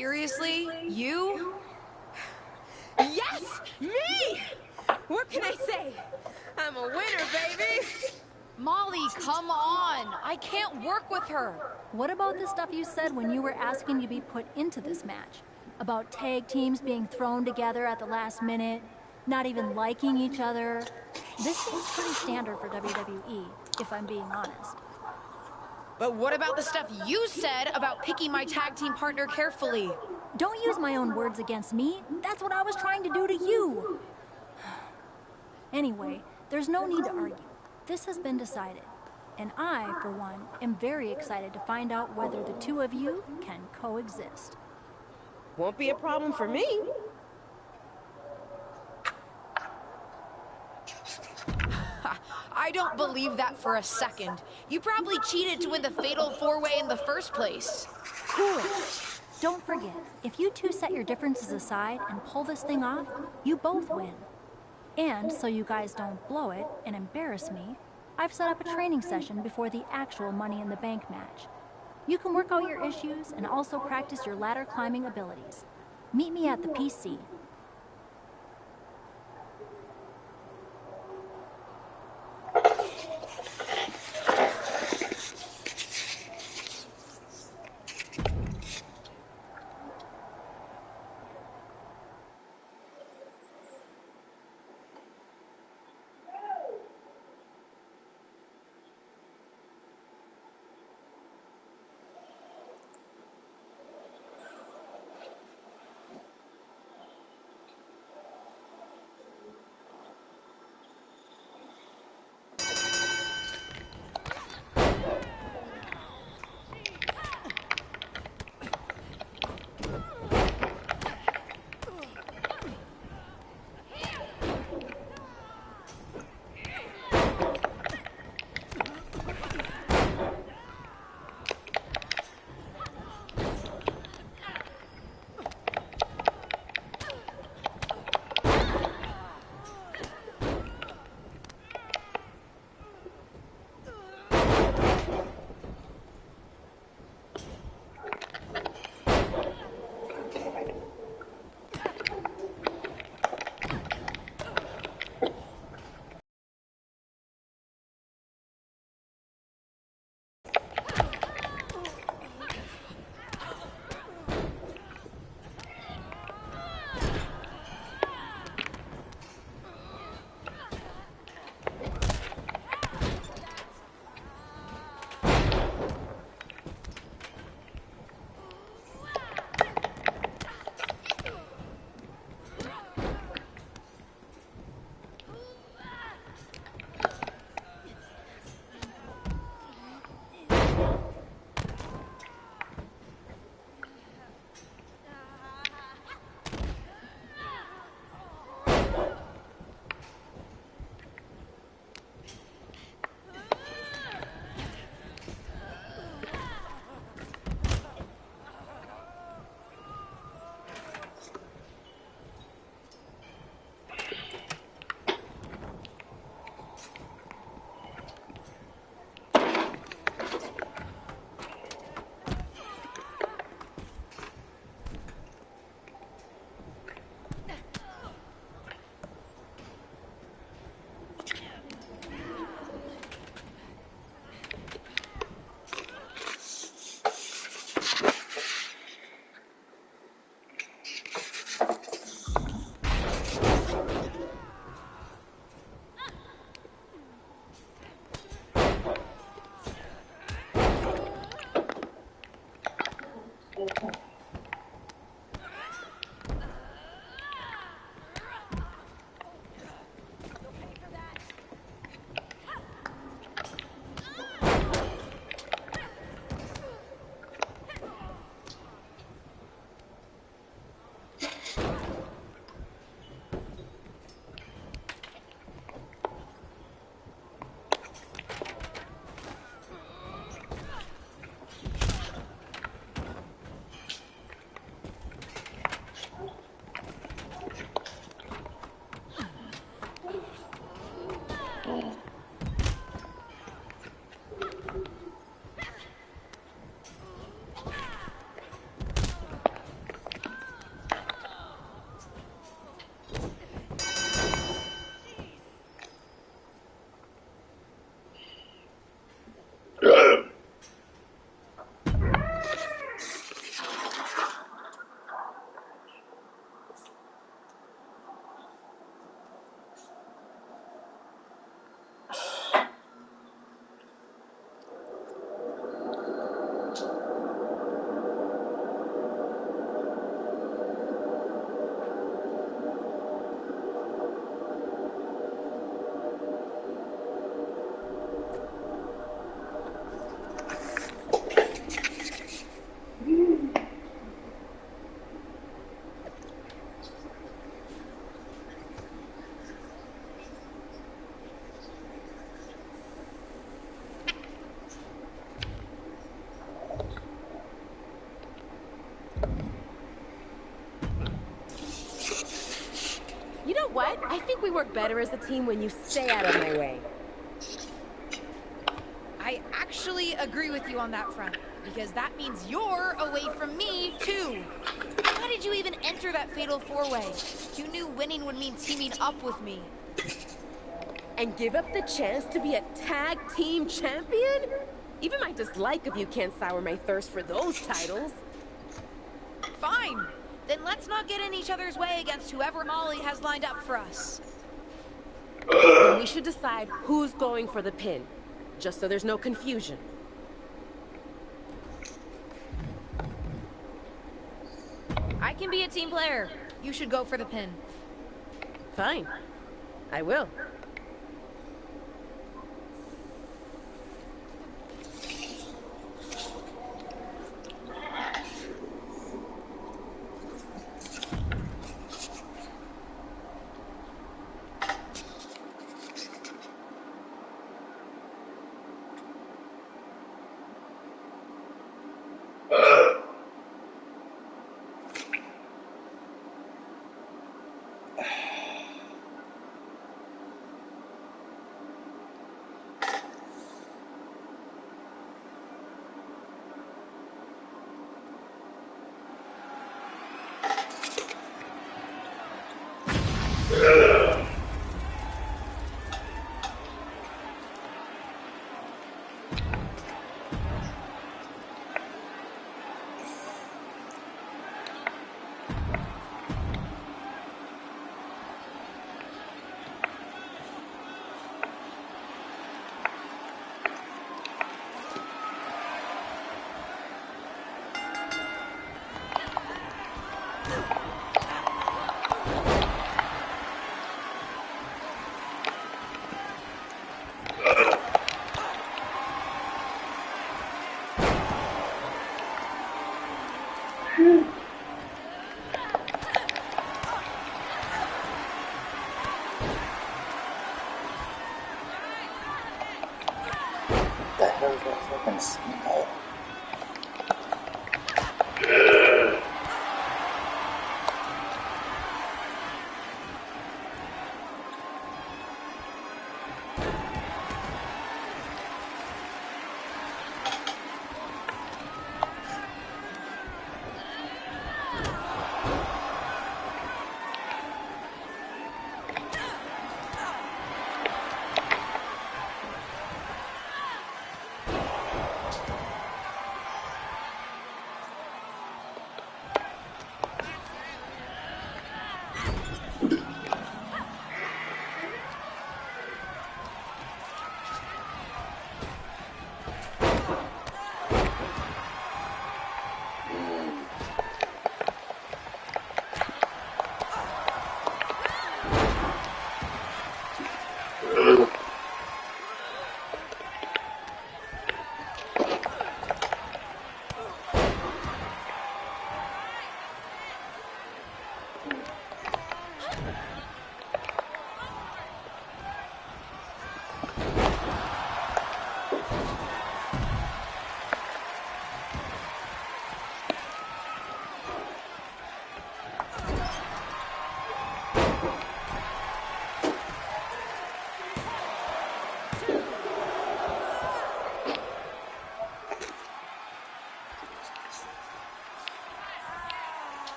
seriously? You? Yes! Me! What can I say? I'm a winner, baby! Molly, come on! I can't work with her! What about the stuff you said when you were asking to be put into this match? About tag teams being thrown together at the last minute, not even liking each other? This seems pretty standard for WWE, if I'm being honest. But what about the stuff you said about picking my tag team partner carefully? Don't use my own words against me. That's what I was trying to do to you. Anyway, there's no need to argue. This has been decided. And I, for one, am very excited to find out whether the two of you can coexist. Won't be a problem for me. I don't believe that for a second. You probably cheated to win the Fatal 4-Way in the first place. Cool it. Don't forget, if you two set your differences aside and pull this thing off, you both win. And so you guys don't blow it and embarrass me, I've set up a training session before the actual Money in the Bank match. You can work out your issues and also practice your ladder climbing abilities. Meet me at the PC. what? I think we work better as a team when you stay out of my way. I actually agree with you on that front, because that means you're away from me, too. Why did you even enter that fatal four-way? You knew winning would mean teaming up with me. And give up the chance to be a tag team champion? Even my dislike of you can't sour my thirst for those titles. Fine. Then let's not get in each other's way against whoever Molly has lined up for us. Then we should decide who's going for the pin, just so there's no confusion. I can be a team player. You should go for the pin. Fine. I will. The hell is that fucking smell?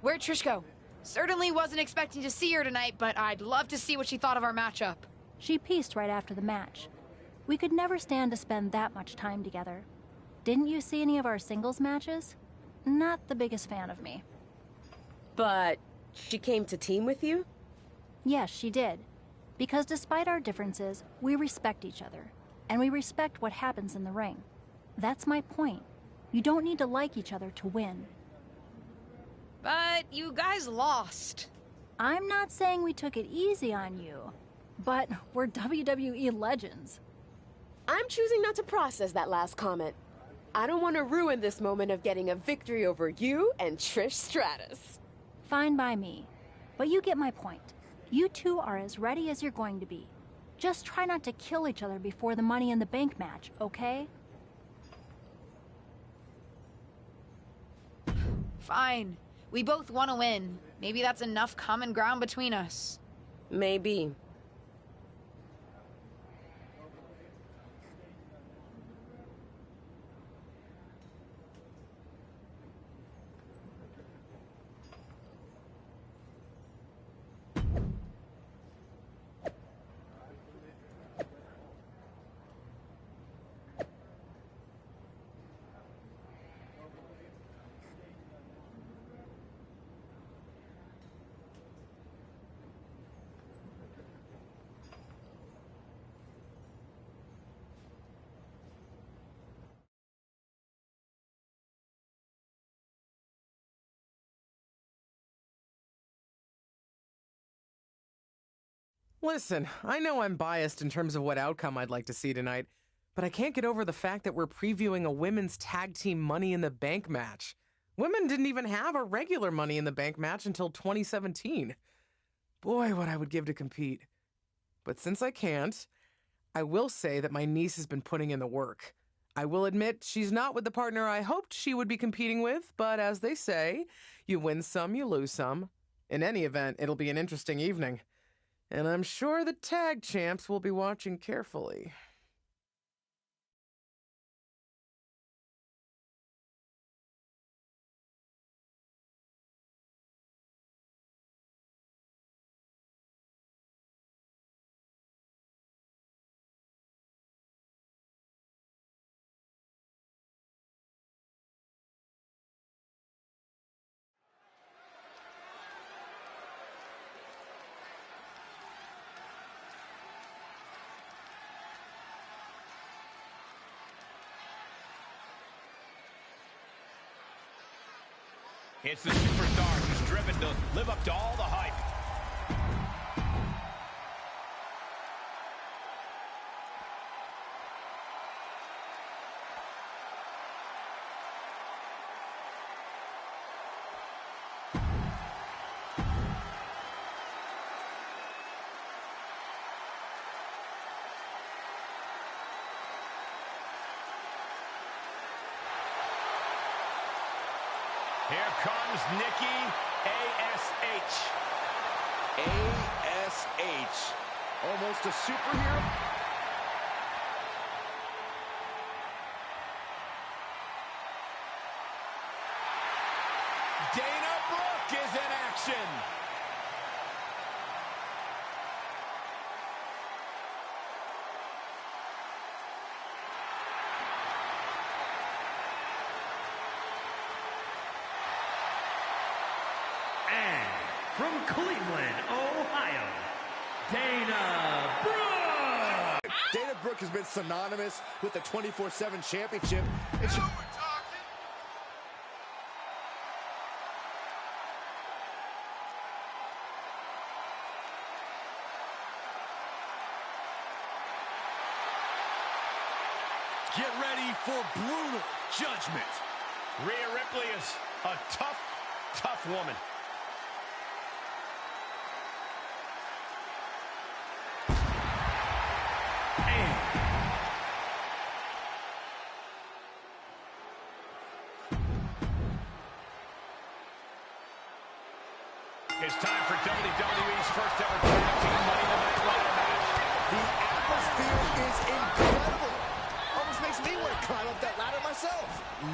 Where'd Trish go? Certainly wasn't expecting to see her tonight, but I'd love to see what she thought of our matchup. She pieced right after the match. We could never stand to spend that much time together. Didn't you see any of our singles matches? Not the biggest fan of me. But she came to team with you? Yes, she did. Because despite our differences, we respect each other. And we respect what happens in the ring. That's my point. You don't need to like each other to win. But you guys lost. I'm not saying we took it easy on you, but we're WWE legends. I'm choosing not to process that last comment. I don't want to ruin this moment of getting a victory over you and Trish Stratus. Fine by me. But you get my point. You two are as ready as you're going to be. Just try not to kill each other before the Money in the Bank match, okay? Fine. We both want to win. Maybe that's enough common ground between us. Maybe. Listen, I know I'm biased in terms of what outcome I'd like to see tonight, but I can't get over the fact that we're previewing a women's tag team Money in the Bank match. Women didn't even have a regular Money in the Bank match until 2017. Boy, what I would give to compete. But since I can't, I will say that my niece has been putting in the work. I will admit she's not with the partner I hoped she would be competing with, but as they say, you win some, you lose some. In any event, it'll be an interesting evening. And I'm sure the tag champs will be watching carefully. It's the superstar who's driven to live up to all the hype. Here comes Nikki A.S.H. A.S.H. Almost a superhero. Dana Brooke is in action. From Cleveland, Ohio, Dana Brooke! Dana Brooke has been synonymous with the 24/7 championship. And she... Get ready for brutal judgment. Rhea Ripley is a tough, tough woman. It's time for WWE's first ever tag team Money in the Bank ladder match. The atmosphere is incredible. Almost makes makes me want to climb up that ladder myself.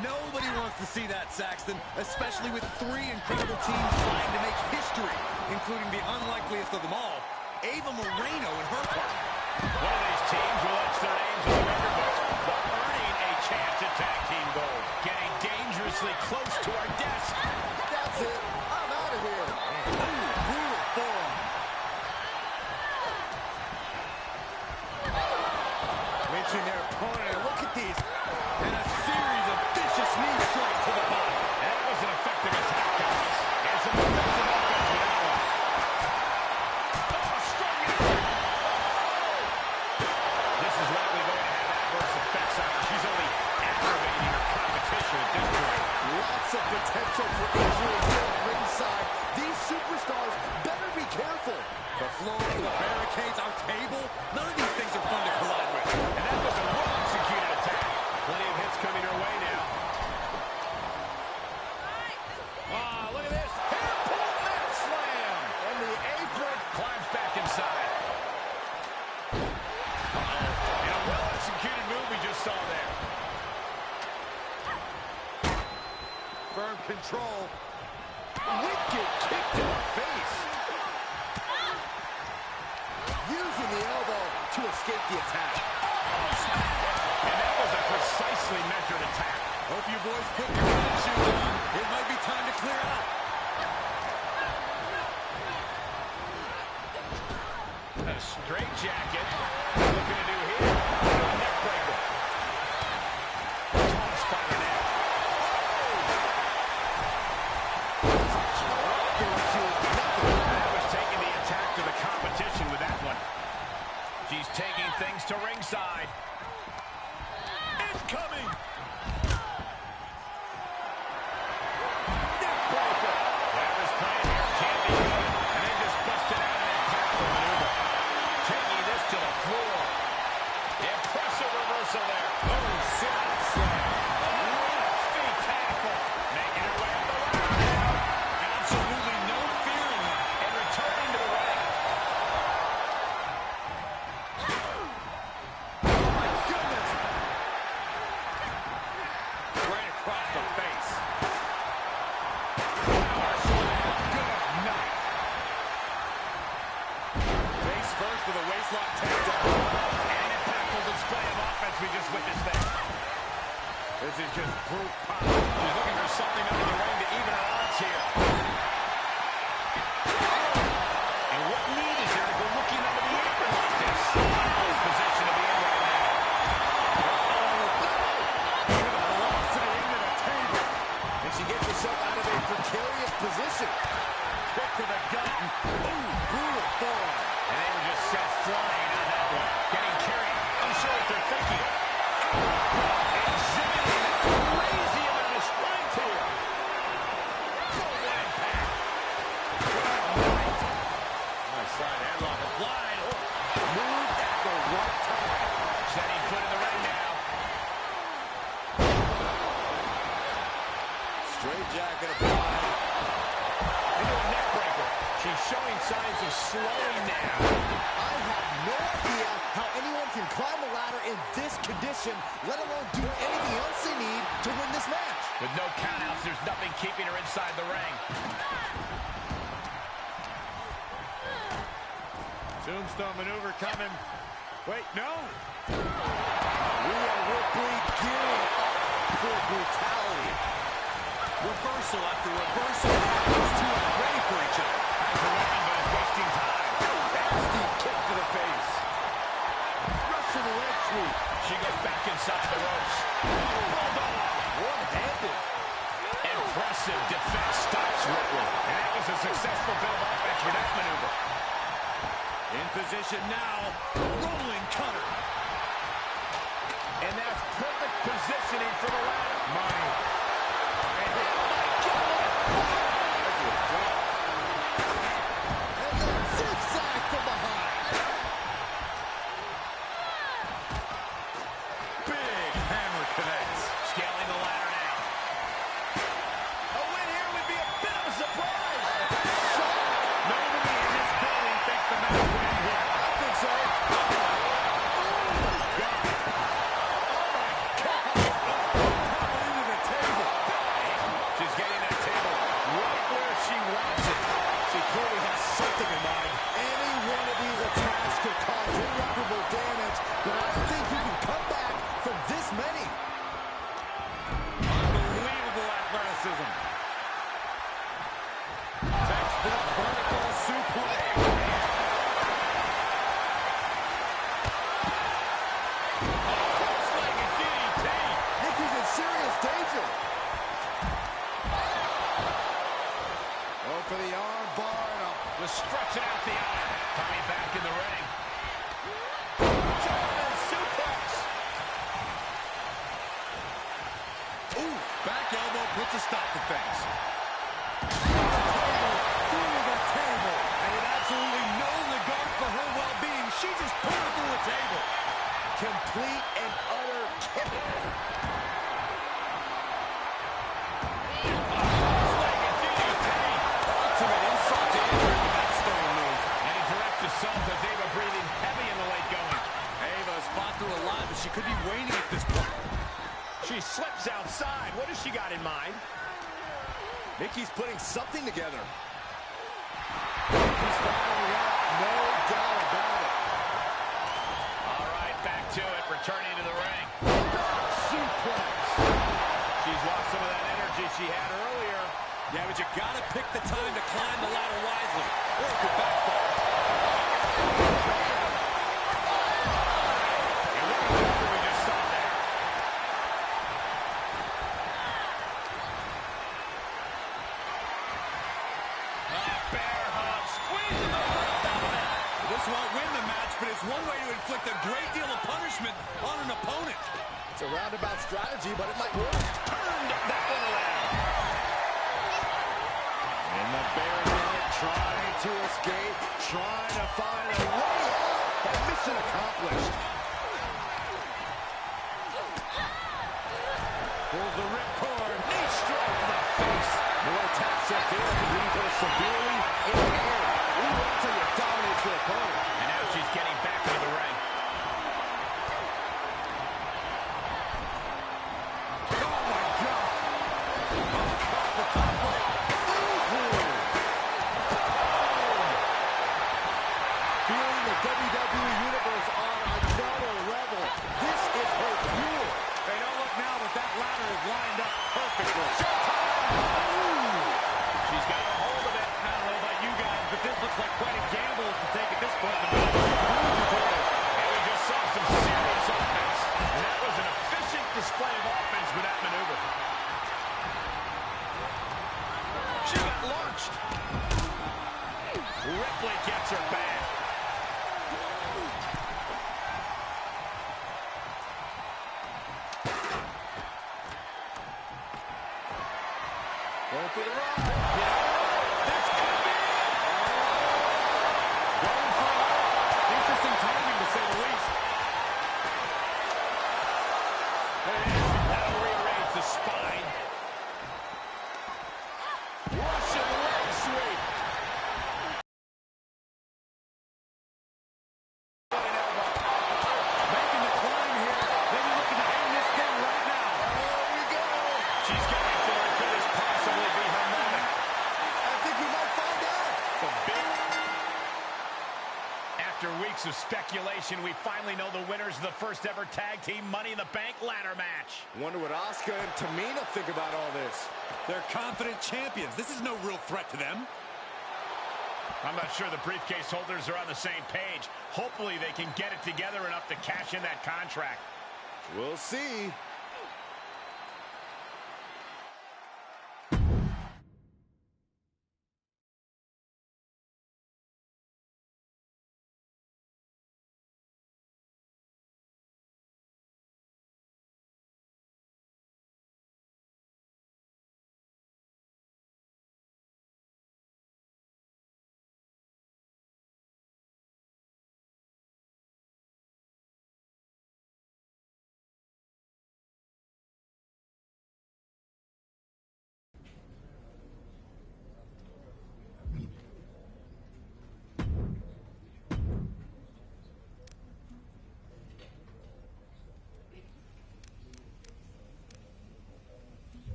Nobody wants to see that, Saxton, especially with 3 incredible teams trying to make history, including the unlikeliest of them all, Ava Moreno and her partner. One of these teams will etch their names on the record books while earning a chance at tag team gold. Getting dangerously close to our desk. That's it. I'm out of here. Ooh, brutal forearm. Mention their opponent. Look at these. And a series of vicious knee strikes to the body. That was an effective attack, guys. And some effective offense with that one. Oh, strong out. This is likely going to have adverse effects on her. She's only aggravating her competition at this point. Lots of potential for injury here at ringside. These superstars better be careful. The floor, the barricades, our table, none of these things are fun to collide with. And that was a well-executed attack. Plenty of hits coming her way now. Ah, look at this. Hairpin mat slam. And the apron. Climbs back inside. Uh-oh. And a well-executed move we just saw there. Firm control. Wicked kick to the face. Using the elbow to escape the attack. And that was a precisely measured attack. Hope you boys put your running shoes on. It might be time to clear out. A straight jacket. Looking to do here. A neck breaker. Tossed by the neck. That was taking the attack to the competition with that one. She's taking things to ringside. It's coming. Neck breaker. Whatever's playing here can't be good. And they just busted out an impactful maneuver. Taking this to the floor. Impressive reversal there. Oh, sit-out slam. Feet tackle. Making her way up the ladder now. Absolutely no fear in that. And returning to the ring. Oh, my goodness. Right across the face. Good night. Face first with a waistlock takedown. And an impactful display of offense we just witnessed there. This is just brute power. She's looking for something under the ring to even her odds here. And what need is there to go looking under the apron like this? Nice position to be in right now. With a velocity into the table. And she gets herself out of a precarious position. Quick to the gut. Ooh, brutal forearm. And they were just sent flying on that one. Getting carried. Unsure what they're thinking. Exhibiting a crazy amount of strength here. Oh, what impact. Good night. Nice side headlock applied. Moved at the right time. Setting foot in the ring now. Straight jacket applied. Into a neck breaker. She's showing signs of slowing now. I have no idea how anyone can climb a ladder in this condition, let alone do anything else they need to win this match. With no countouts, there's nothing keeping her inside the ring. Tombstone maneuver coming. Wait, no. Rhea Ripley gearing up for brutality. Reversal after reversal. These two are ready for each other. Has a weapon, but is wasting time. Nasty kick to the face. Russian leg sweep. She goes back inside the ropes. Bulldog. One-handed. Impressive defense stops Ripley. And that was a successful bit of offense for that maneuver. In position now. Rolling cutter. And that's perfect positioning for the ladder. Money. And then zigzag from behind. Big hammer connects. Scaling the ladder now. A win here would be a bit of a surprise. Nobody in this building thinks the match will end here. I think so. Oh, my God. Oh, my for the arm bar and was stretching out the aisle. Coming back in the ring. German suplex. Ooh, back elbow puts a stop to things. Through the table. And with absolutely no regard for her well-being, she just put her through a table. complete and utter kill. Ultimate insult to injury with that stone move. And he directs assault as Ava breathing heavy in the late going. Ava's fought through a lot, but she could be waning at this point. She slips outside. What has she got in mind? Nikki's putting something together. Nikki's following up, no doubt about it. All right, back to it, returning to the ring. Suplex. She's lost some of that energy she had earlier. Yeah, but you gotta pick the time to climb the ladder wisely, or it could backfire. And look at what we just saw there. Bear hug, squeezing the breath out of it. This won't win the match, but it's one way to inflict a great deal of punishment on an opponent. It's a roundabout strategy, but it might work. Turned that one around. And the Bear Hug trying to escape, trying to find a way out, but mission accomplished. Pulls the ripcord, knee strike to the face. More attacks up there to leave her severely impaired. Ooh, that's how you dominate your opponent. And now she's getting back into the ring. Oh, my God. Feeling the WWE Universe on another level. This is her fuel. They don't look now, but that ladder is lined up perfectly. She's got a hold of it. I don't know about you guys, but this looks like quite a gamble to take at this point in the match. And we just saw some serious offense. And that was an efficient display of offense with that maneuver. She got launched. Ripley gets her back. Going for the ride. This could be it. Going for it. Interesting timing, to say the least. That'll rearrange the spine. Russian leg sweep. Making the climb here. Maybe looking to end this thing right now. There we go. She's getting for it. Could this possibly be her moment? I think we might find out. The big... After weeks of speculation, we finally know the winners of the first ever tag team Money in the Bank ladder match. Wonder what Asuka and Tamina think about all this. They're confident champions. This is no real threat to them. I'm not sure the briefcase holders are on the same page. Hopefully they can get it together enough to cash in that contract. We'll see.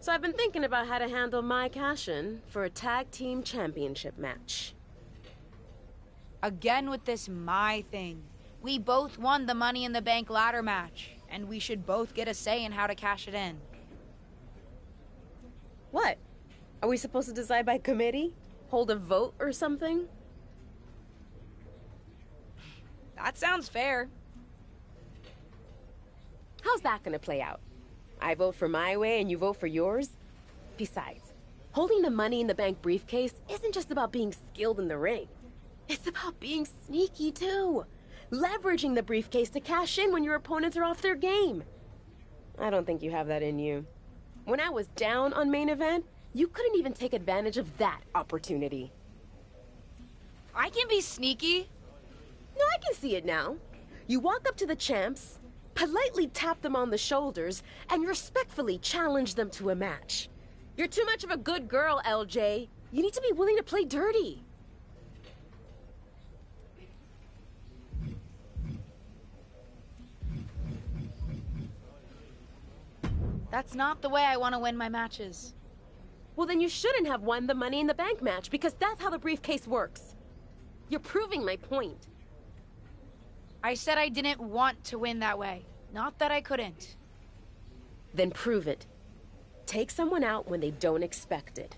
So I've been thinking about how to handle my cash-in for a tag team championship match. Again with this my thing. We both won the Money in the Bank ladder match, and we should both get a say in how to cash it in. What? Are we supposed to decide by committee? Hold a vote or something? That sounds fair. How's that gonna play out? I vote for my way and you vote for yours? Besides, holding the Money in the Bank briefcase isn't just about being skilled in the ring. It's about being sneaky, too. Leveraging the briefcase to cash in when your opponents are off their game. I don't think you have that in you. When I was down on main event, you couldn't even take advantage of that opportunity. I can be sneaky. No, I can see it now. You walk up to the champs, politely tap them on the shoulders, and respectfully challenge them to a match. You're too much of a good girl, LJ. You need to be willing to play dirty. That's not the way I want to win my matches. Well, then you shouldn't have won the Money in the Bank match, because that's how the briefcase works. You're proving my point. I said I didn't want to win that way, not that I couldn't. Then prove it. Take someone out when they don't expect it.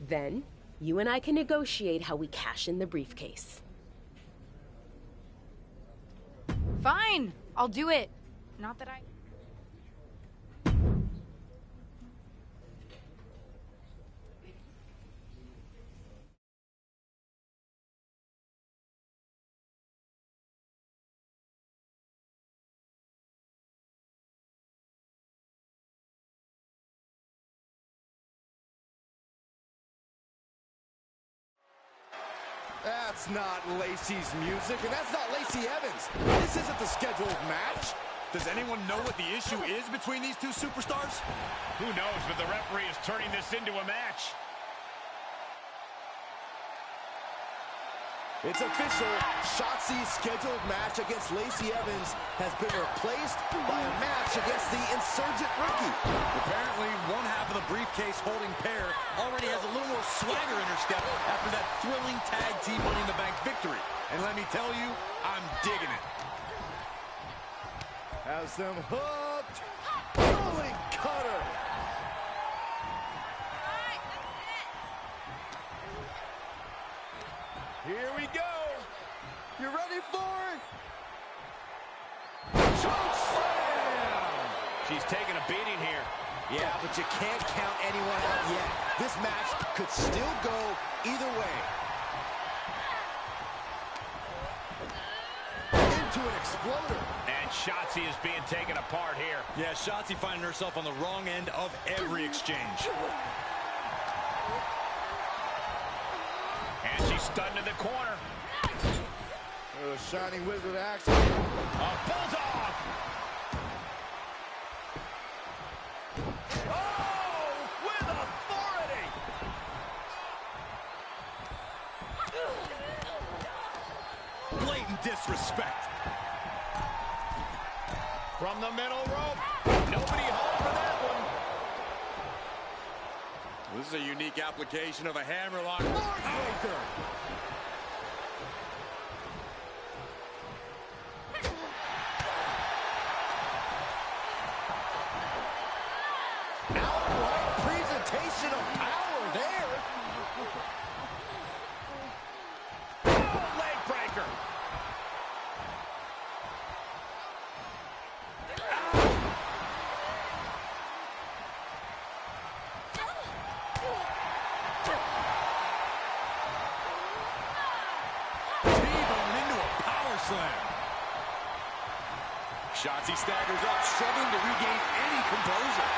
Then, you and I can negotiate how we cash in the briefcase. Fine, I'll do it. Not that I... That's not Lacey's music, and that's not Lacey Evans. This isn't the scheduled match. Does anyone know what the issue is between these two superstars? Who knows, but the referee is turning this into a match. It's official. Shotzi's scheduled match against Lacey Evans has been replaced by a match against the insurgent rookie. Apparently, one half of the briefcase-holding pair already has a little more swagger in her step after that thrilling tag team Money in the Bank victory. And let me tell you, I'm digging it. Has them hooked. Rolling cutter. Here we go. You ready for it? Choke slam! She's taking a beating here. Yeah, but you can't count anyone out yet. This match could still go either way. Into an exploder. And Shotzi is being taken apart here. Yeah, Shotzi finding herself on the wrong end of every exchange. And she's stunned in the corner. Oh, shining wizard action. A bulldog. Oh, with authority. Blatant disrespect. From the middle rope. Nobody home for that one. This is a unique application of a hammerlock. Heartbreaker. Outright presentation of power there. Oh, leg breaker. Slam. Shotzi staggers up, struggling to regain any composure.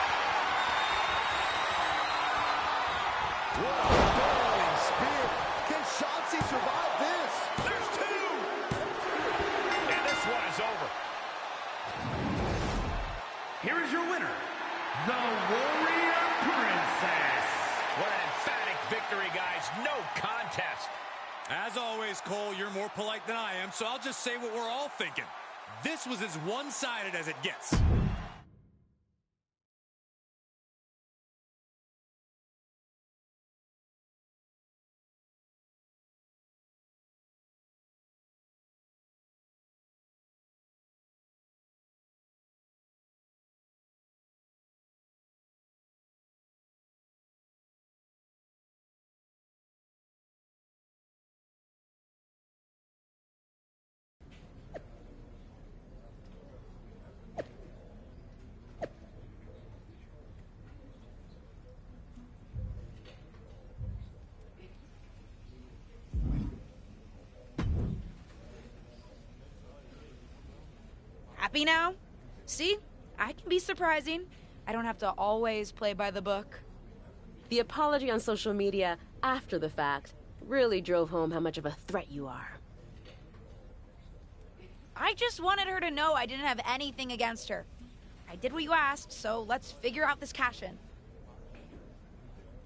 What a burrowing spear. Can Shotzi survive this? There's two. And this one is over. Here is your winner, the Warrior Princess. What an emphatic victory, guys. No contest. As always, Cole, you're more polite than I am, so I'll just say what we're all thinking. This was as one-sided as it gets. Happy now? See? I can be surprising. I don't have to always play by the book. The apology on social media after the fact really drove home how much of a threat you are. I just wanted her to know I didn't have anything against her. I did what you asked, so let's figure out this cash-in.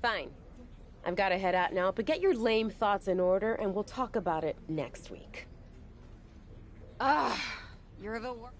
Fine. I've got to head out now, but get your lame thoughts in order and we'll talk about it next week. Ugh, you're the worst.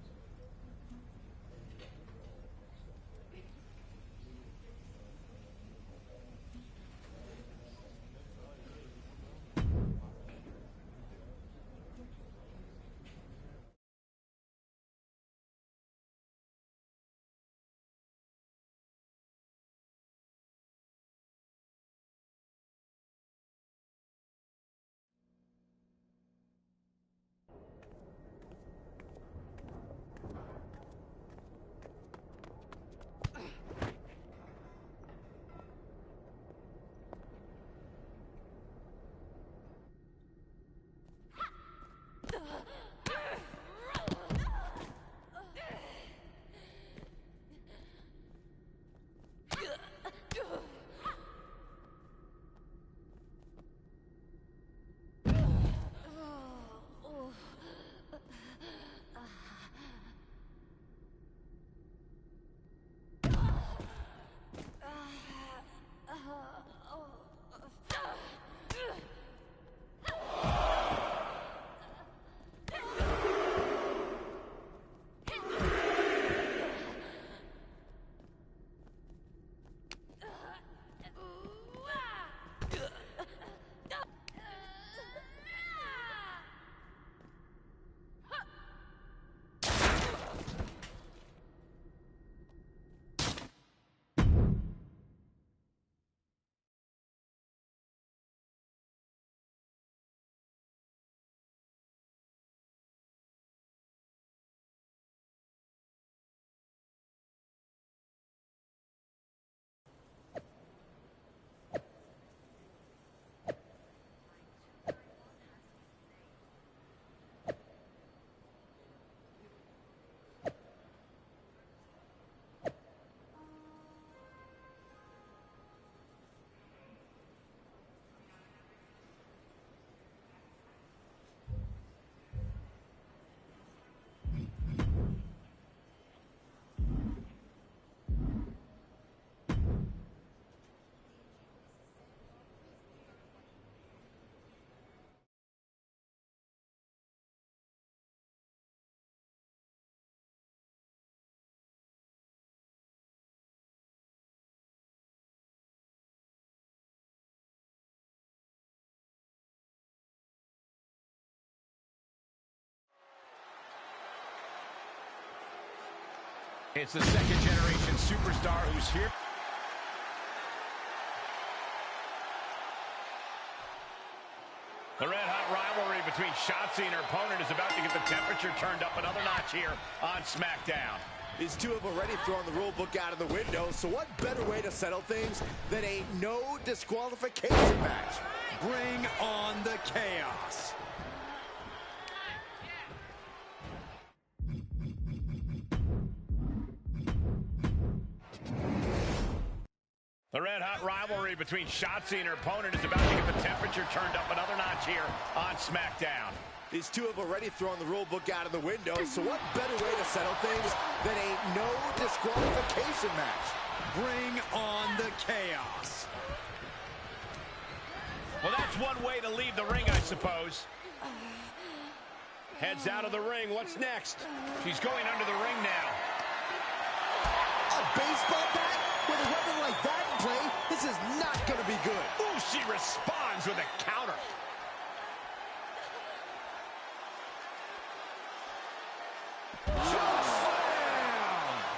It's the second-generation superstar who's here. The red-hot rivalry between Shotzi and her opponent is about to get the temperature turned up another notch here on SmackDown. These two have already thrown the rule book out of the window, so what better way to settle things than a no disqualification match? Bring on the chaos. The red-hot rivalry between Shotzi and her opponent is about to get the temperature turned up another notch here on SmackDown. These two have already thrown the rule book out of the window, so what better way to settle things than a no disqualification match? Bring on the chaos. Well, that's one way to leave the ring, I suppose. Heads out of the ring. What's next? She's going under the ring now. A baseball bat? With a weapon like that in play, this is not going to be good. Ooh, she responds with a counter.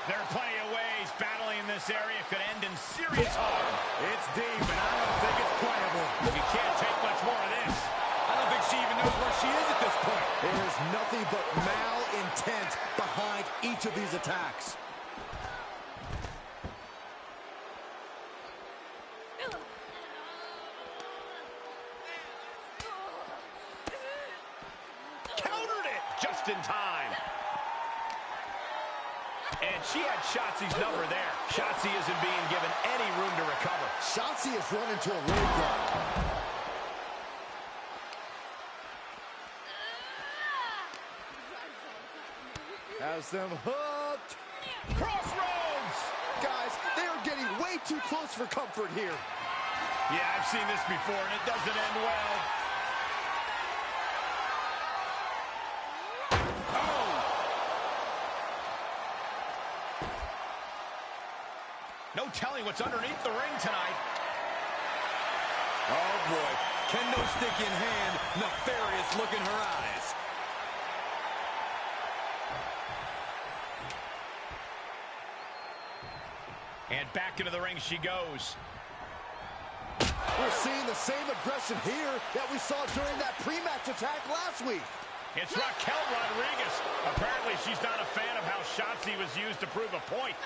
There are plenty of ways battling in this area could end in serious harm. It's deep, and I don't think it's playable. You can't take much more of this. I don't think she even knows where she is at this point. There is nothing but malintent behind each of these attacks. Countered it just in time. And she had Shotzi's number there. Shotzi isn't being given any room to recover. Shotzi has run into a roadblock. Has them hooked. Crossroads! Guys, they are getting way too close for comfort here. Yeah, I've seen this before, and it doesn't end well. Oh! No telling what's underneath the ring tonight. Oh, boy. Kendo stick in hand, nefarious look in her eyes. And back into the ring she goes. We're seeing the same aggression here that we saw during that pre-match attack last week. It's Raquel Rodriguez. Apparently she's not a fan of how Shotzi was used to prove a point.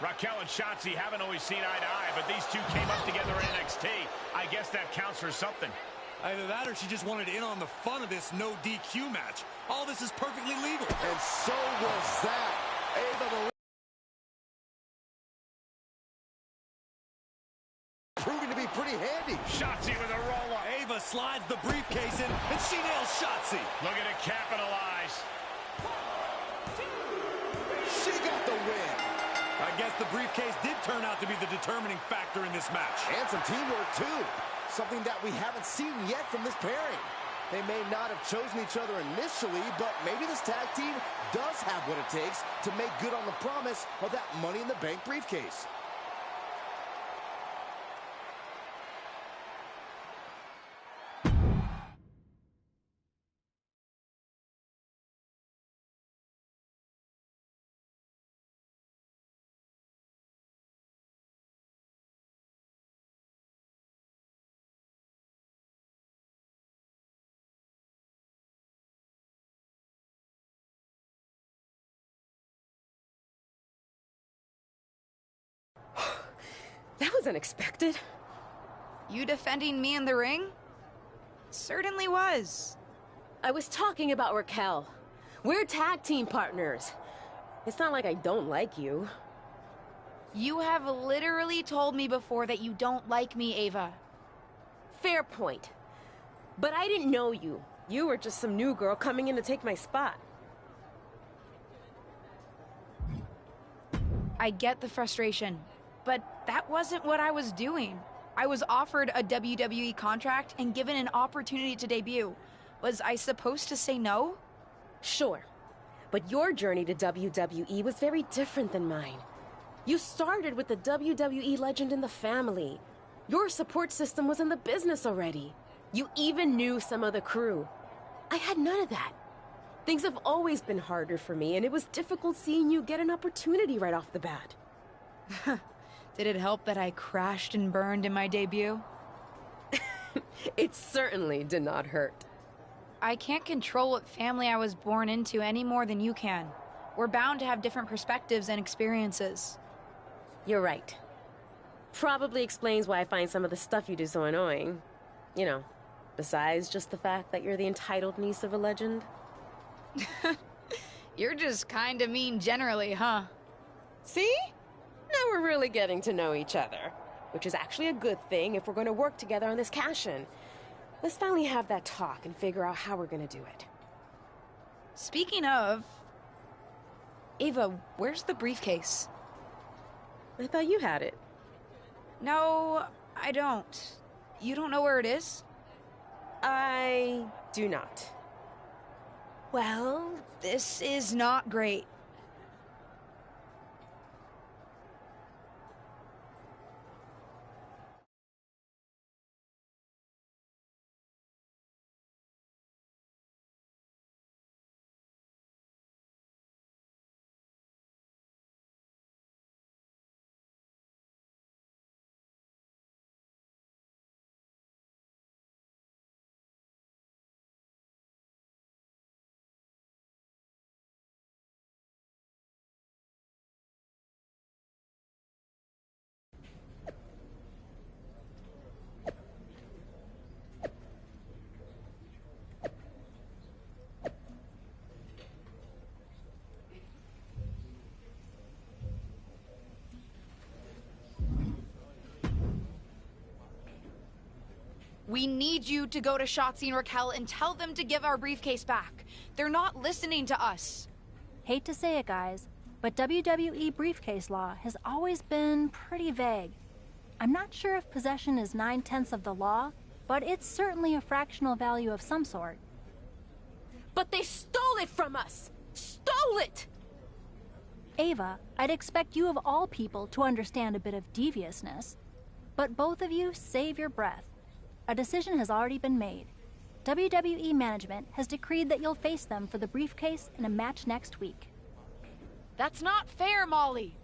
Raquel and Shotzi haven't always seen eye to eye, but these two came up together in NXT. I guess that counts for something. Either that or she just wanted in on the fun of this no DQ match. All this is perfectly legal. And so was that. Ava Marie proving to be pretty handy. Shotzi with a roll-up. Ava slides the briefcase in, and she nails Shotzi. Looking to capitalize. She got the win. I guess the briefcase did turn out to be the determining factor in this match. And some teamwork, too. Something that we haven't seen yet from this pairing. They may not have chosen each other initially, but maybe this tag team does have what it takes to make good on the promise of that Money in the Bank briefcase. That was unexpected. You defending me in the ring? Certainly was. I was talking about Raquel. We're tag team partners. It's not like I don't like you. You have literally told me before that you don't like me, Ava. Fair point. But I didn't know you. You were just some new girl coming in to take my spot. I get the frustration, but that wasn't what I was doing. I was offered a WWE contract and given an opportunity to debut. Was I supposed to say no? Sure. But your journey to WWE was very different than mine. You started with the WWE legend in the family. Your support system was in the business already. You even knew some of the crew. I had none of that. Things have always been harder for me, and it was difficult seeing you get an opportunity right off the bat. Did it help that I crashed and burned in my debut? It certainly did not hurt. I can't control what family I was born into any more than you can. We're bound to have different perspectives and experiences. You're right. Probably explains why I find some of the stuff you do so annoying. You know, besides just the fact that you're the entitled niece of a legend. You're just kinda mean generally, huh? See? Now we're really getting to know each other, which is actually a good thing if we're going to work together on this cash-in. Let's finally have that talk and figure out how we're going to do it. Speaking of... Ava, where's the briefcase? I thought you had it. No, I don't. You don't know where it is? I do not. Well, this is not great. We need you to go to Shotzi and Raquel and tell them to give our briefcase back. They're not listening to us. Hate to say it, guys, but WWE briefcase law has always been pretty vague. I'm not sure if possession is 9/10 of the law, but it's certainly a fractional value of some sort. But they stole it from us! Stole it! Ava, I'd expect you of all people to understand a bit of deviousness. But both of you save your breath. A decision has already been made. WWE management has decreed that you'll face them for the briefcase in a match next week. That's not fair, Molly.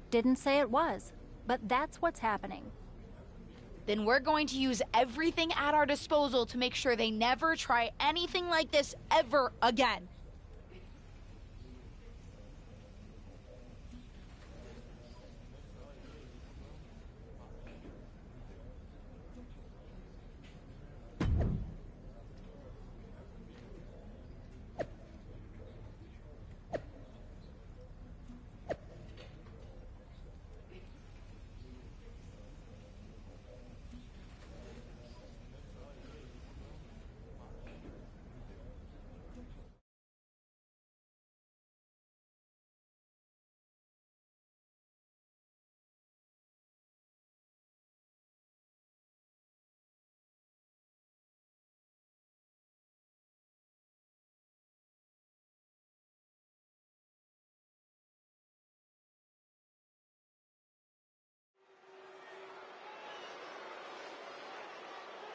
Didn't say it was, but that's what's happening. Then we're going to use everything at our disposal to make sure they never try anything like this ever again.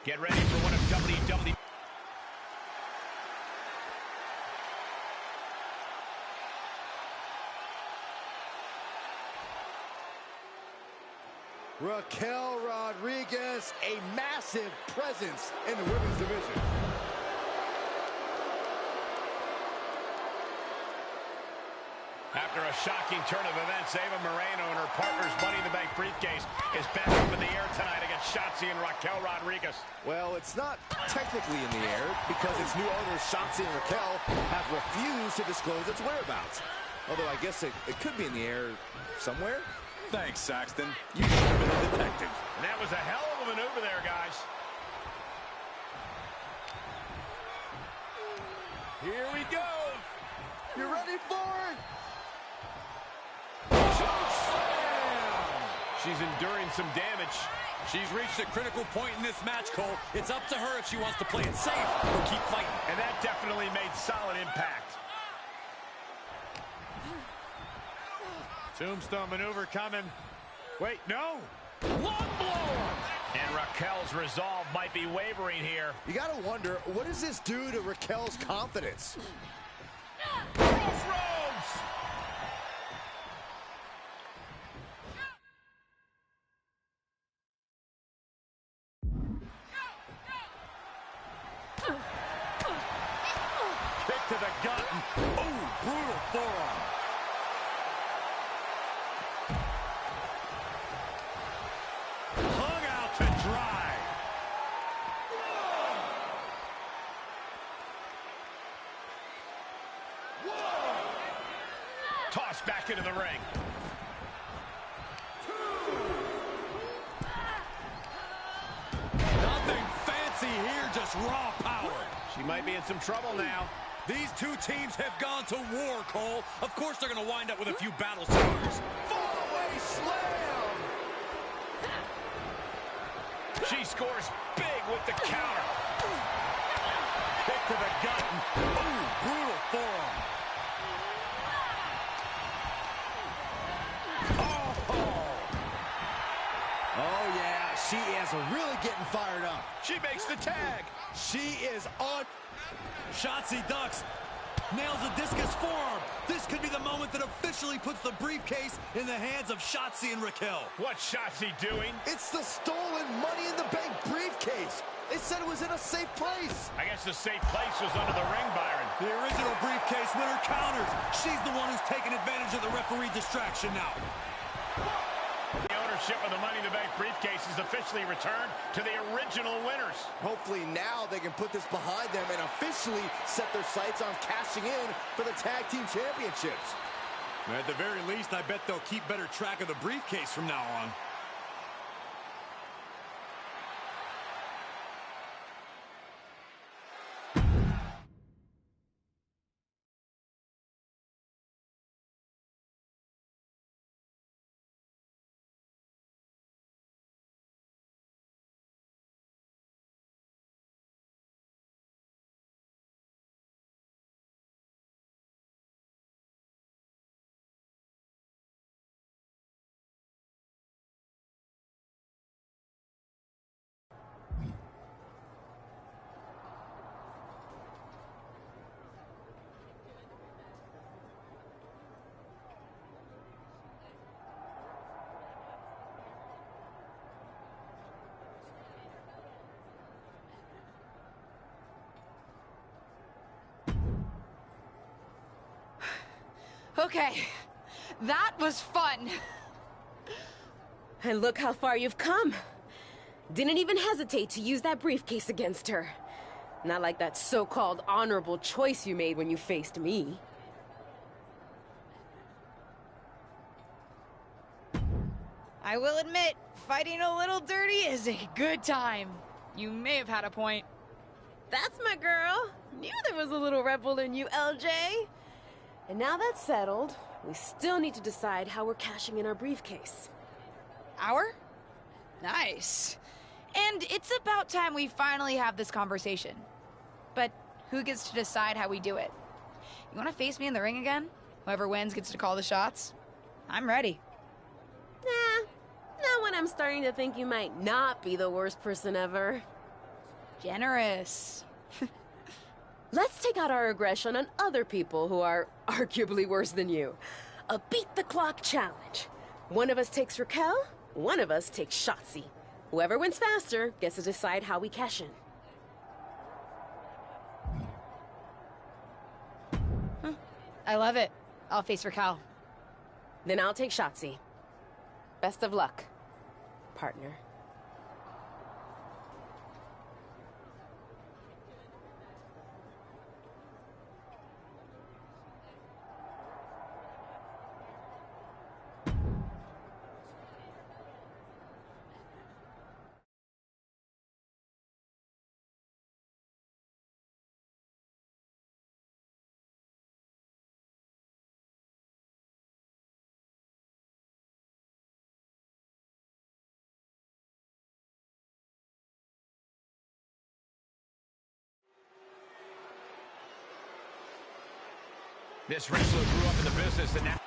Get ready for one of WWE. Raquel Rodriguez, a massive presence in the women's division. After a shocking turn of events, Ava Moreno and her partner's Money in the Bank briefcase is back up in the air tonight against Shotzi and Raquel Rodriguez. Well, it's not technically in the air because its new owners, Shotzi and Raquel, have refused to disclose its whereabouts. Although I guess it could be in the air somewhere. Thanks, Saxton. You should have been a detective. And that was a hell of a maneuver there, guys. Here we go. You ready for it? She's enduring some damage. She's reached a critical point in this match, Cole. It's up to her if she wants to play it safe or keep fighting. And that definitely made solid impact. Tombstone maneuver coming. Wait, no. Long blow. And Raquel's resolve might be wavering here. You gotta wonder, what does this do to Raquel's confidence? Crossroads! Kick to the gut. Oh, brutal forearm. Hung out to dry. Tossed back into the ring. Nothing fancy here, just raw power. She might be in some trouble now. These two teams have gone to war, Cole. Of course they're going to wind up with a few battle scars. Fallaway slam! She scores big with the counter. Kick to the gut. Ooh, brutal forearm. Oh, yeah, she is really getting fired up. She makes the tag. She is on. Shotzi ducks. Nails a discus forearm. This could be the moment that officially puts the briefcase in the hands of Shotzi and Raquel. What's Shotzi doing? It's the stolen Money in the Bank briefcase. It said it was in a safe place. I guess the safe place was under the ring, Byron. The original briefcase winner counters. She's the one who's taking advantage of the referee distraction now. The ownership of the Money in the Bank briefcase is officially returned to the original winners. Hopefully now they can put this behind them and officially set their sights on cashing in for the tag team championships. At the very least, I bet they'll keep better track of the briefcase from now on. Okay, that was fun. And look how far you've come. Didn't even hesitate to use that briefcase against her. Not like that so-called honorable choice you made when you faced me. I will admit, fighting a little dirty is a good time. You may have had a point. That's my girl. Knew there was a little rebel in you, LJ. And now that's settled, we still need to decide how we're cashing in our briefcase. Our? Nice. And it's about time we finally have this conversation. But who gets to decide how we do it? You want to face me in the ring again? Whoever wins gets to call the shots? I'm ready. Nah, not when I'm starting to think you might not be the worst person ever. Generous. Let's take out our aggression on other people who are arguably worse than you. A beat-the-clock challenge. One of us takes Raquel, one of us takes Shotzi. Whoever wins faster gets to decide how we cash in. I love it. I'll face Raquel. Then I'll take Shotzi. Best of luck, partner. This wrestler grew up in the business and now...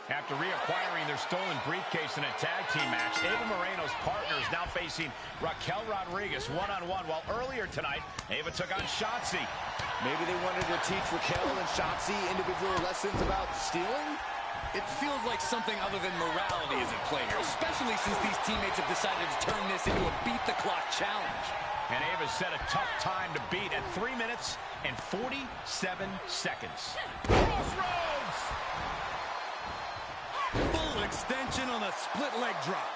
After reacquiring their stolen briefcase in a tag team match, Ava Moreno's partner is now facing Raquel Rodriguez one-on-one, while earlier tonight, Ava took on Shotzi. Maybe they wanted to teach Raquel and Shotzi individual lessons about stealing? It feels like something other than morality is at play here, especially since these teammates have decided to turn this into a beat-the-clock challenge. And Ava's set a tough time to beat at 3 minutes and 47 seconds. Crossroads! Full extension on a split leg drop.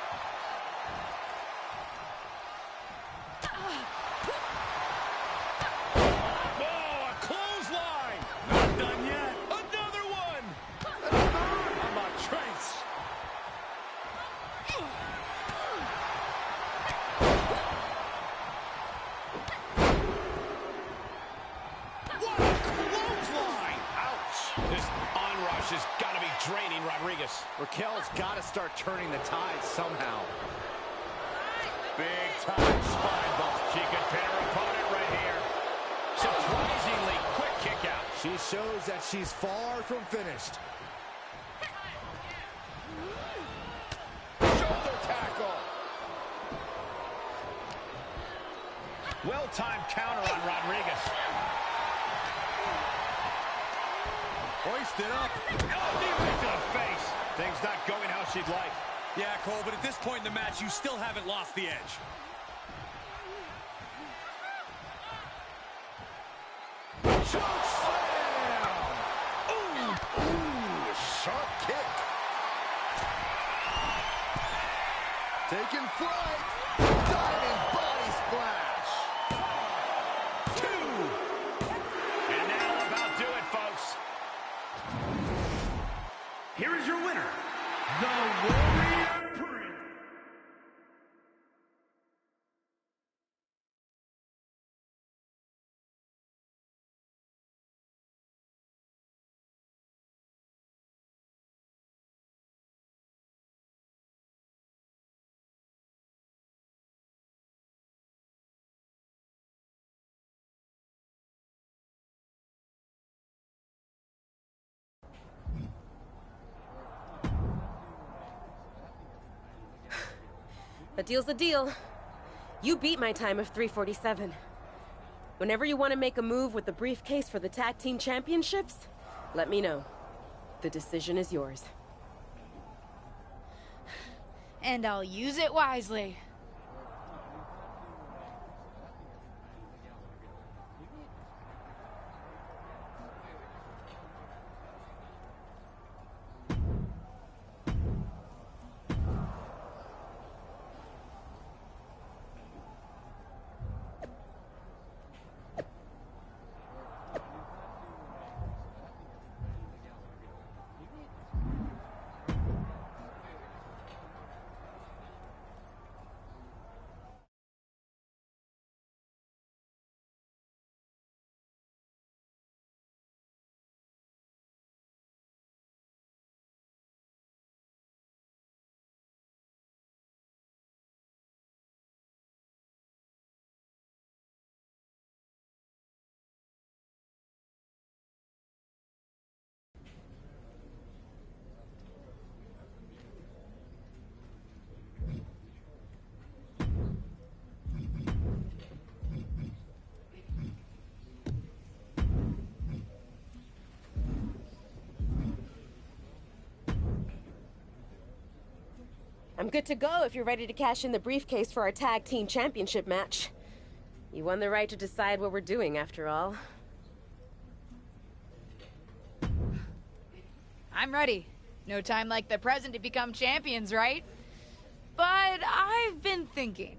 Oh, a clothesline! Not done yet. Another one! How about Trace? What a clothesline! Ouch! This onrush has got to be draining Rodriguez. Raquel's got to start turning the tide somehow. Big time spine bump. She could pin her opponent right here. Surprisingly quick kick out. She shows that she's far from finished. Shoulder tackle. Well-timed counter on Rodriguez. Hoisted up. Oh, knee right to the face. Things not going how she'd like. Yeah, Cole, but at this point in the match, you still haven't lost the edge. Choke slam! Ooh, sharp kick. Taking flight. Diving body splash. 2. And that'll about do it, folks. Here is your winner, the Warrior Prince. A deal's a deal. You beat my time of 3:47. Whenever you want to make a move with the briefcase for the tag team championships, let me know. The decision is yours. And I'll use it wisely. I'm good to go if you're ready to cash in the briefcase for our tag team championship match. You won the right to decide what we're doing, after all. I'm ready. No time like the present to become champions, right? But I've been thinking,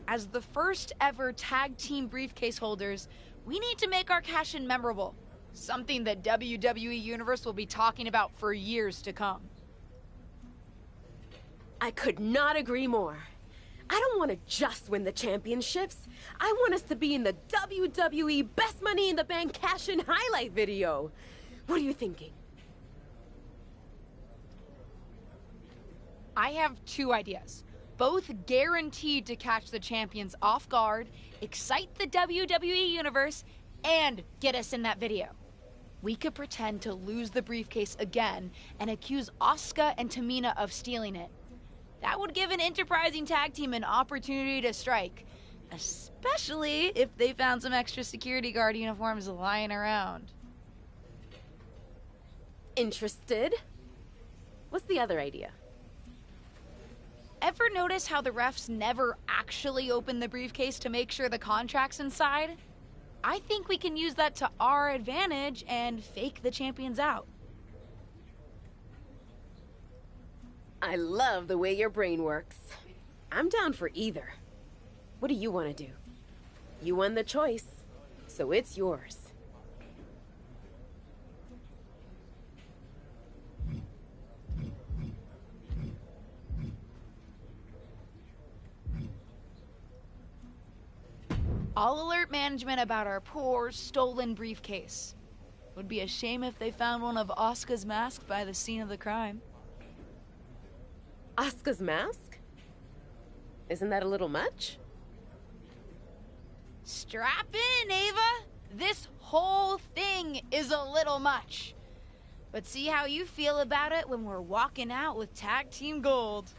as the first ever tag team briefcase holders, we need to make our cash-in memorable. Something that WWE Universe will be talking about for years to come. I could not agree more. I don't want to just win the championships. I want us to be in the WWE Best Money in the Bank cash-in highlight video. What are you thinking? I have two ideas, both guaranteed to catch the champions off guard, excite the WWE Universe, and get us in that video. We could pretend to lose the briefcase again and accuse Asuka and Tamina of stealing it. That would give an enterprising tag team an opportunity to strike, especially if they found some extra security guard uniforms lying around. Interested? What's the other idea? Ever notice how the refs never actually open the briefcase to make sure the contract's inside? I think we can use that to our advantage and fake the champions out. I love the way your brain works. I'm down for either. What do you want to do? You won the choice, so it's yours. I'll alert management about our poor, stolen briefcase. Would be a shame if they found one of Asuka's masks by the scene of the crime. Asuka's mask? Isn't that a little much? Strap in, Ava! This whole thing is a little much. But see how you feel about it when we're walking out with tag team gold.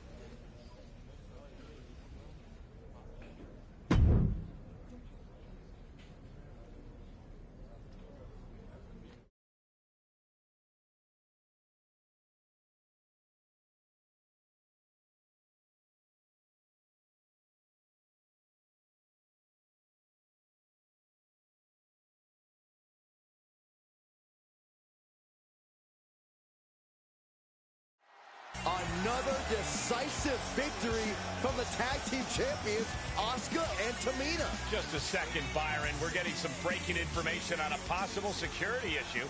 Another decisive victory from the tag team champions, Asuka and Tamina. Just a second, Byron. We're getting some breaking information on a possible security issue.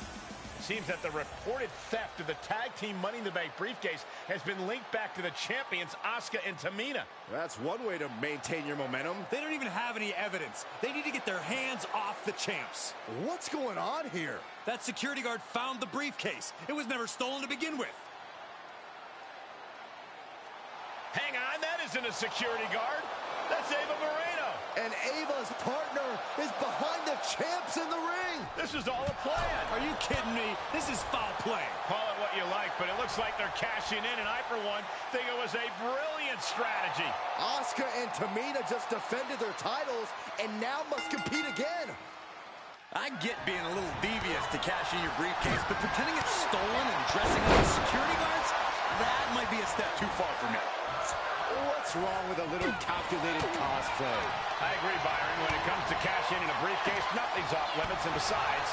Seems that the reported theft of the tag team Money in the Bank briefcase has been linked back to the champions, Asuka and Tamina. That's one way to maintain your momentum. They don't even have any evidence. They need to get their hands off the champs. What's going on here? That security guard found the briefcase. It was never stolen to begin with. Hang on, that isn't a security guard. That's Ava Moreno. And Ava's partner is behind the champs in the ring. This is all a plan. Are you kidding me? This is foul play. Call it what you like, but it looks like they're cashing in, and I, for one, think it was a brilliant strategy. Asuka and Tamina just defended their titles and now must compete again. I get being a little devious to cash in your briefcase, but pretending it's stolen and dressing up as security guards, that might be a step too far for me. What's wrong with a little calculated cosplay? I agree, Byron. When it comes to cashing in a briefcase, nothing's off limits, and besides,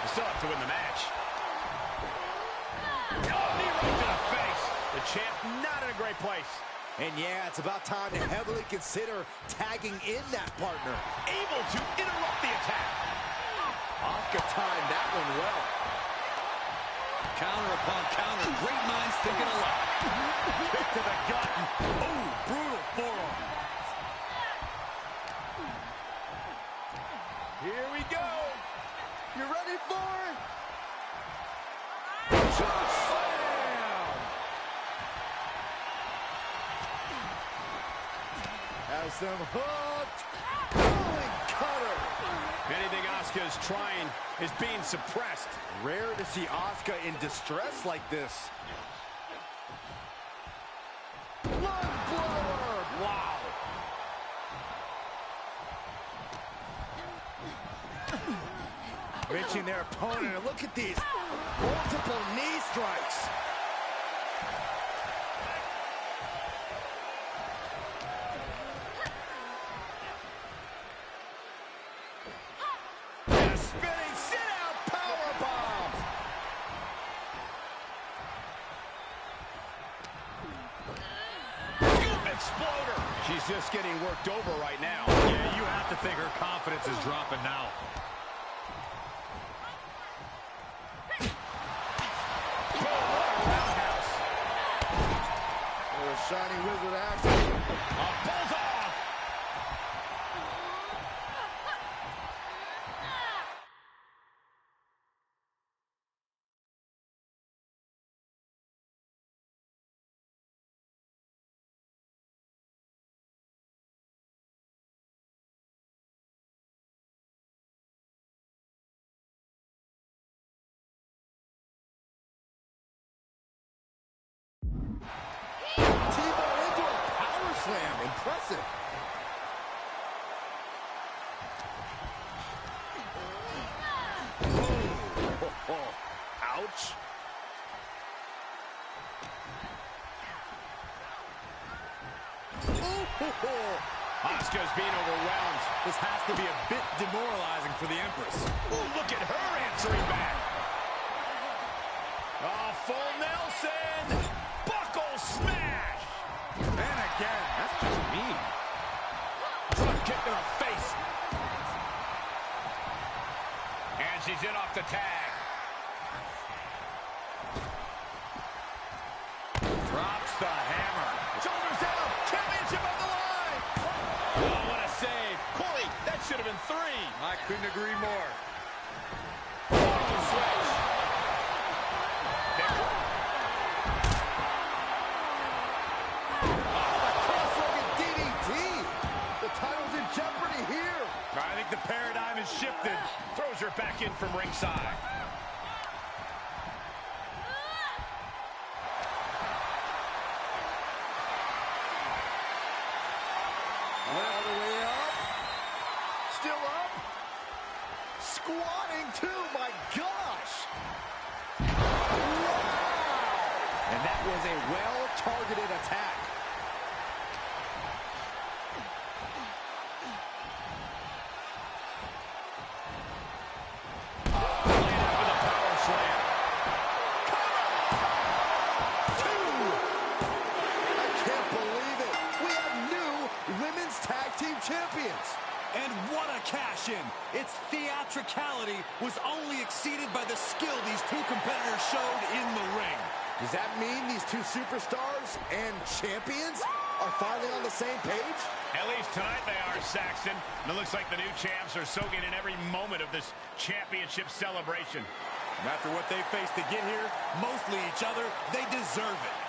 you still have to win the match. Oh, knee right to the face. The champ not in a great place. And yeah, it's about time to heavily consider tagging in that partner. Able to interrupt the attack. Asuka timed that one well. Counter upon counter. Great minds thinking alike. Kick to the gut. Oh, brutal forearm. Here we go. You ready for it? Slam! Has them hooked. Rolling cutter. Anything Asuka is trying is being suppressed. Rare to see Asuka in distress like this. Lung blower. Wow. Reaching their opponent, and look at these multiple knee strikes. She's just getting worked over right now. Yeah, you have to think her confidence is dropping now. Shining Wizard action. A bullseye! Slam. Impressive. Oh. Ouch. Asuka's being overwhelmed. This has to be a bit demoralizing for the Empress. Ooh, look at her answering back. Oh, full Nelson. Buckle smash. And again, that's just mean. Front kick to the face. And she's in off the tag. Drops the hammer. Shoulders down. Championship on the line. Oh, what a save. Corey, that should have been 3. I couldn't agree more. Oh, switch. Title's in jeopardy here. I think the paradigm has shifted. Throws her back in from ringside. All the way up. Still up. Squatting too, my gosh. Wow. And that was a well-targeted attack. Champions. And what a cash-in. Its theatricality was only exceeded by the skill these two competitors showed in the ring. Does that mean these two superstars and champions are finally on the same page? At least tonight they are, Saxton. And it looks like the new champs are soaking in every moment of this championship celebration. And after what they faced to get here, mostly each other, they deserve it.